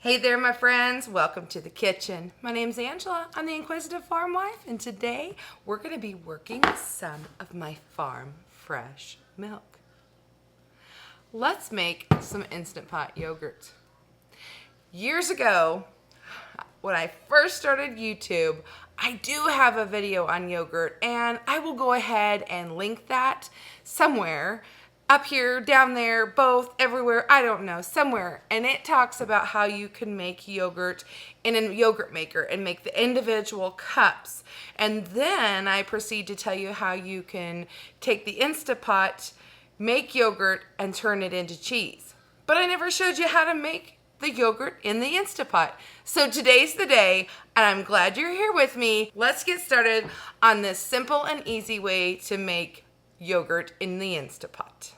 Hey there, my friends. Welcome to the kitchen. My name's Angela. I'm the Inquisitive Farmwife, and today we're going to be working with some of my farm fresh milk. Let's make some Instant Pot yogurt. Years ago, when I first started YouTube, I do have a video on yogurt, and I will go ahead and link that somewhere. Up here, down there, both, everywhere, I don't know, somewhere. And it talks about how you can make yogurt in a yogurt maker and make the individual cups. And then I proceed to tell you how you can take the Instant Pot, make yogurt, and turn it into cheese. But I never showed you how to make the yogurt in the Instant Pot. So today's the day, and I'm glad you're here with me. Let's get started on this simple and easy way to make yogurt in the Instant Pot.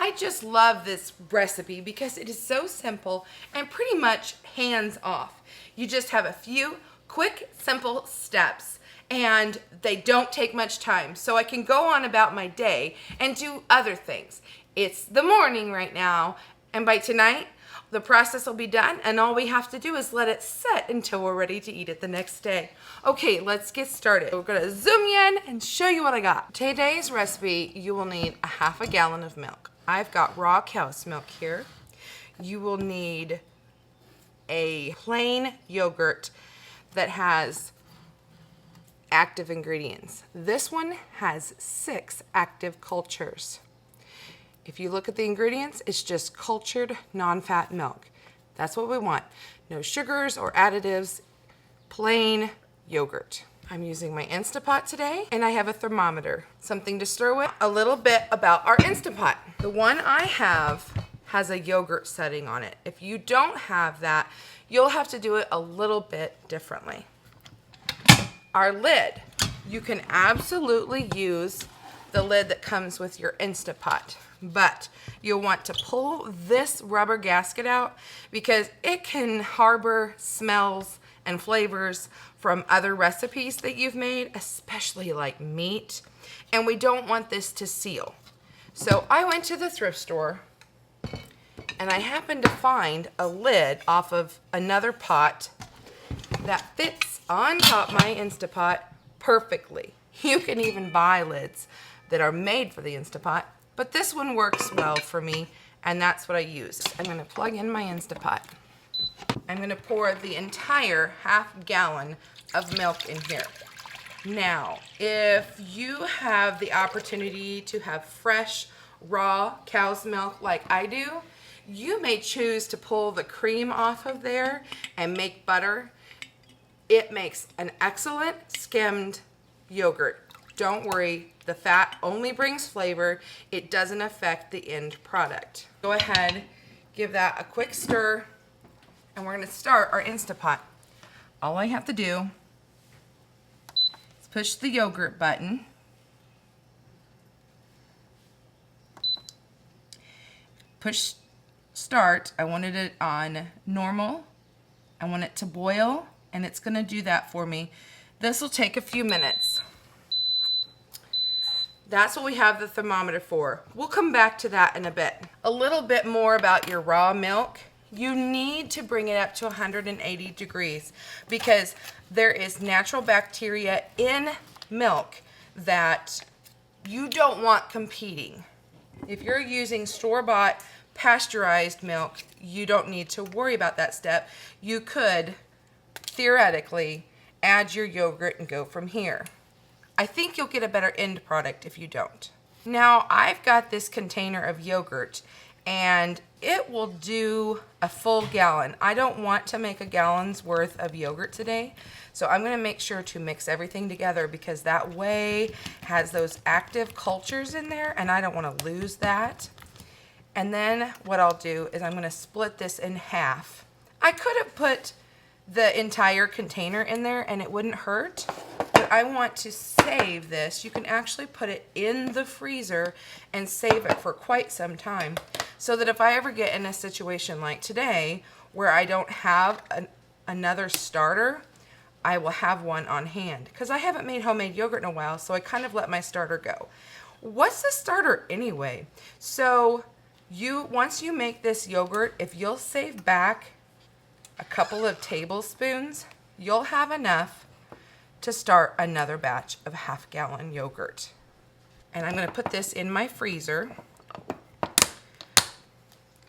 I just love this recipe because it is so simple and pretty much hands off. You just have a few quick, simple steps and they don't take much time. So I can go on about my day and do other things. It's the morning right now, and by tonight, the process will be done, and all we have to do is let it set until we're ready to eat it the next day. Okay, let's get started. We're gonna zoom in and show you what I got. Today's recipe, you will need a half a gallon of milk. I've got raw cow's milk here. You will need a plain yogurt that has active ingredients. This one has 6 active cultures. If you look at the ingredients, it's just cultured, non-fat milk. That's what we want. No sugars or additives, plain yogurt. I'm using my Instant Pot today, and I have a thermometer, something to stir with. A little bit about our Instant Pot. The one I have has a yogurt setting on it. If you don't have that, you'll have to do it a little bit differently. Our lid, you can absolutely use the lid that comes with your Instant Pot. But you'll want to pull this rubber gasket out because it can harbor smells and flavors from other recipes that you've made, especially like meat, and we don't want this to seal. So I went to the thrift store and I happened to find a lid off of another pot that fits on top my Instant Pot perfectly. You can even buy lids that are made for the Instant Pot, but this one works well for me, and that's what I use. I'm gonna plug in my Instant Pot. I'm gonna pour the entire half gallon of milk in here. Now, if you have the opportunity to have fresh, raw cow's milk like I do, you may choose to pull the cream off of there and make butter. It makes an excellent skimmed yogurt. Don't worry, the fat only brings flavor. It doesn't affect the end product. Go ahead, give that a quick stir, and we're gonna start our Instant Pot. All I have to do is push the yogurt button. Push start. I wanted it on normal. I want it to boil, and it's gonna do that for me. This will take a few minutes. That's what we have the thermometer for. We'll come back to that in a bit. A little bit more about your raw milk. You need to bring it up to 180 degrees because there is natural bacteria in milk that you don't want competing. If you're using store-bought pasteurized milk, you don't need to worry about that step. You could theoretically add your yogurt and go from here. I think you'll get a better end product if you don't. Now, I've got this container of yogurt, and it will do a full gallon. I don't want to make a gallon's worth of yogurt today, so I'm gonna make sure to mix everything together because that whey has those active cultures in there, and I don't wanna lose that. And then what I'll do is I'm gonna split this in half. I could have put the entire container in there and it wouldn't hurt, but I want to save this. You can actually put it in the freezer and save it for quite some time so that if I ever get in a situation like today where I don't have another starter, I will have one on hand because I haven't made homemade yogurt in a while, so I kind of let my starter go. What's the starter anyway? So Once you make this yogurt, if you'll save back a couple of tablespoons, you'll have enough to start another batch of half-gallon yogurt. And I'm going to put this in my freezer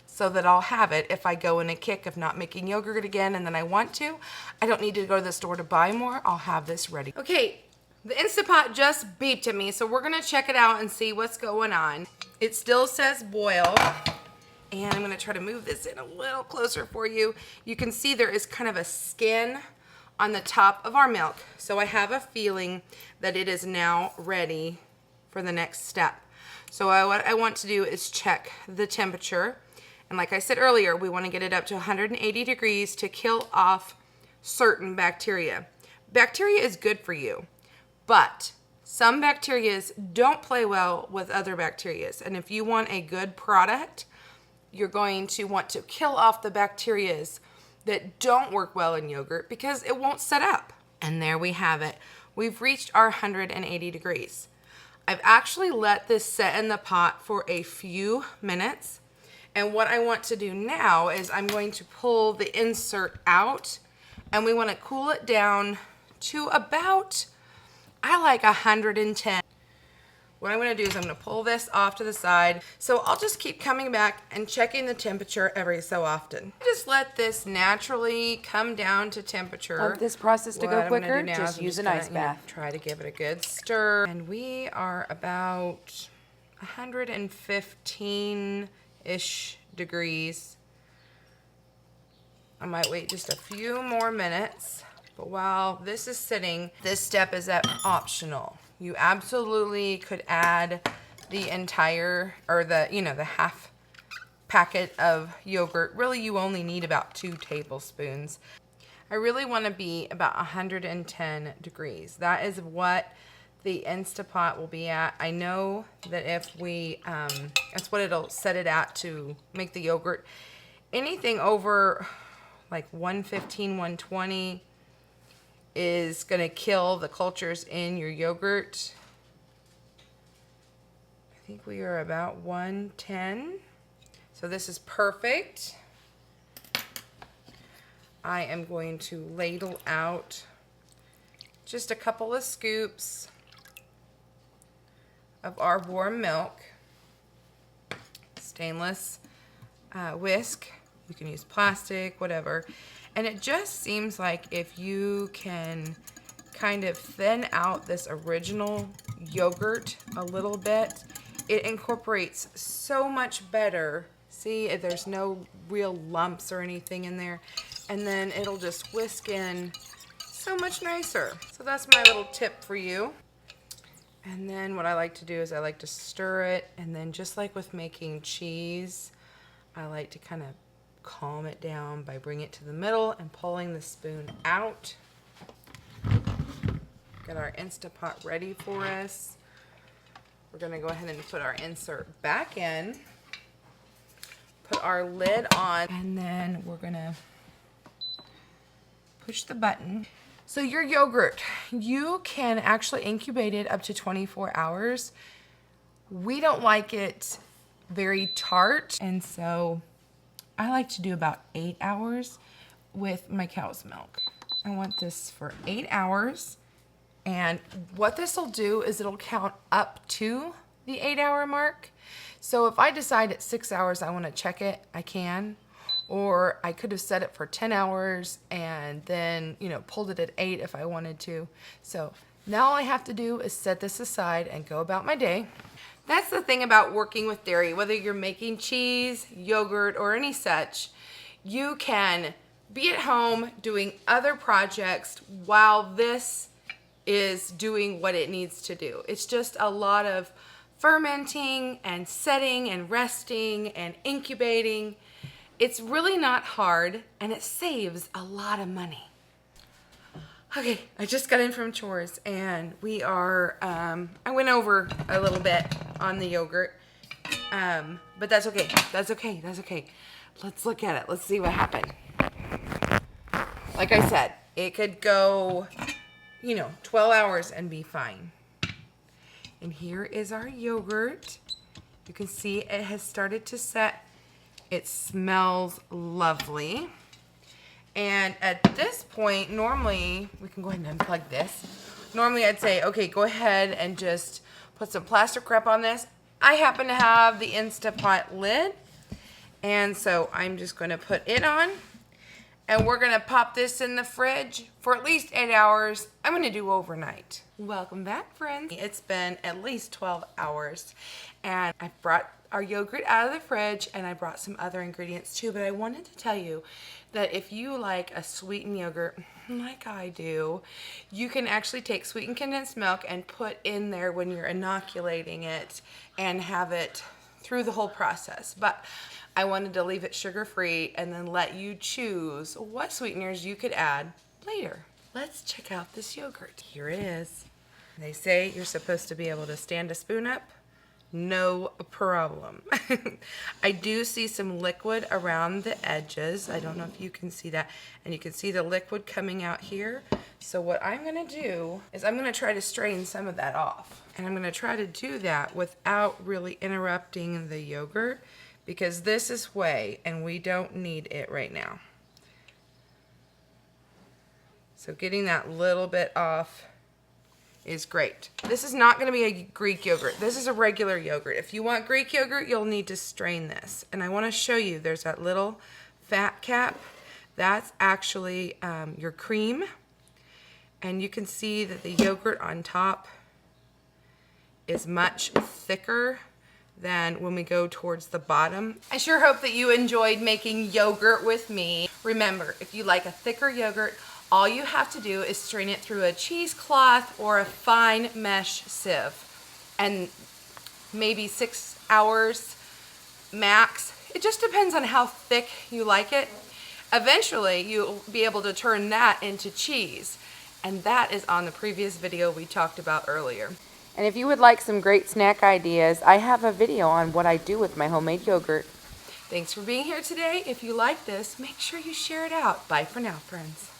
so that I'll have it if I go in a kick of not making yogurt again and then I want to. I don't need to go to the store to buy more. I'll have this ready. Okay, the Instant Pot just beeped at me, so we're going to check it out and see what's going on. It still says boil, and I'm going to try to move this in a little closer for you. You can see there is kind of a skin on the top of our milk, so I have a feeling that it is now ready for the next step. So what I want to do is check the temperature. And like I said earlier, we want to get it up to 180 degrees to kill off certain bacteria. Bacteria is good for you, but some bacteria don't play well with other bacteria. And if you want a good product, you're going to want to kill off the bacteria that don't work well in yogurt because it won't set up. And there we have it. We've reached our 180 degrees. I've actually let this set in the pot for a few minutes. And what I want to do now is I'm going to pull the insert out, and we want to cool it down to about, I like 110. What I'm going to do is I'm going to pull this off to the side. So I'll just keep coming back and checking the temperature every so often. Just let this naturally come down to temperature. Want this process to go quicker? Just use an ice bath. Try to give it a good stir. And we are about 115-ish degrees. I might wait just a few more minutes. But while this is sitting, this step is optional. You absolutely could add the entire, or the half packet of yogurt. Really, you only need about 2 tablespoons. I really want to be about 110 degrees. That is what the Instapot will be at. I know that if we, that's what it'll set it at to make the yogurt. Anything over like 115, 120 is going to kill the cultures in your yogurt. I think we are about 110. So this is perfect. I am going to ladle out just a couple of scoops of our warm milk. Stainless whisk. You can use plastic, whatever. And it just seems like if you can kind of thin out this original yogurt a little bit, it incorporates so much better. See, there's no real lumps or anything in there. And then it'll just whisk in so much nicer. So that's my little tip for you. And then what I like to do is I like to stir it, and then just like with making cheese, I like to kind of calm it down by bringing it to the middle and pulling the spoon out. Got our Instapot ready for us. We're going to go ahead and put our insert back in, put our lid on, and then we're going to push the button. So your yogurt, you can actually incubate it up to 24 hours. We don't like it very tart, and so I like to do about 8 hours with my cow's milk. I want this for 8 hours, and what this will do is it'll count up to the 8-hour mark. So if I decide at 6 hours I want to check it, I can. Or I could have set it for 10 hours and then, pulled it at 8 if I wanted to. So now all I have to do is set this aside and go about my day. That's the thing about working with dairy. Whether you're making cheese, yogurt, or any such, you can be at home doing other projects while this is doing what it needs to do. It's just a lot of fermenting and setting and resting and incubating. It's really not hard, and it saves a lot of money. Okay, I just got in from chores, and we are, I went over a little bit on the yogurt, but that's okay. That's okay. That's okay. Let's look at it. Let's see what happened. Like I said, it could go, 12 hours and be fine. And here is our yogurt. You can see it has started to set. It smells lovely. And at this point, normally, we can go ahead and unplug this. Normally I'd say, okay, go ahead and just put some plastic wrap on this. I happen to have the Instapot lid. And so I'm just going to put it on. And we're going to pop this in the fridge for at least 8 hours. I'm going to do overnight. Welcome back, friends. It's been at least 12 hours. And I brought our yogurt out of the fridge, and I brought some other ingredients too. But I wanted to tell you that if you like a sweetened yogurt, like I do, you can actually take sweetened condensed milk and put in there when you're inoculating it and have it through the whole process. But I wanted to leave it sugar-free and then let you choose what sweeteners you could add later. Let's check out this yogurt. Here it is. They say you're supposed to be able to stand a spoon up. No problem. I do see some liquid around the edges. I don't know if you can see that. And you can see the liquid coming out here. So what I'm going to do is I'm going to try to strain some of that off. And I'm going to try to do that without really interrupting the yogurt, because this is whey and we don't need it right now. So getting that little bit off is great. This is not going to be a Greek yogurt. This is a regular yogurt. If you want Greek yogurt, you'll need to strain this. And I want to show you, there's that little fat cap. That's actually your cream. And you can see that the yogurt on top is much thicker than when we go towards the bottom. I sure hope that you enjoyed making yogurt with me. Remember, if you like a thicker yogurt, all you have to do is strain it through a cheesecloth or a fine mesh sieve. And maybe 6 hours max. It just depends on how thick you like it. Eventually, you'll be able to turn that into cheese. And that is on the previous video we talked about earlier. And if you would like some great snack ideas, I have a video on what I do with my homemade yogurt. Thanks for being here today. If you like this, make sure you share it out. Bye for now, friends.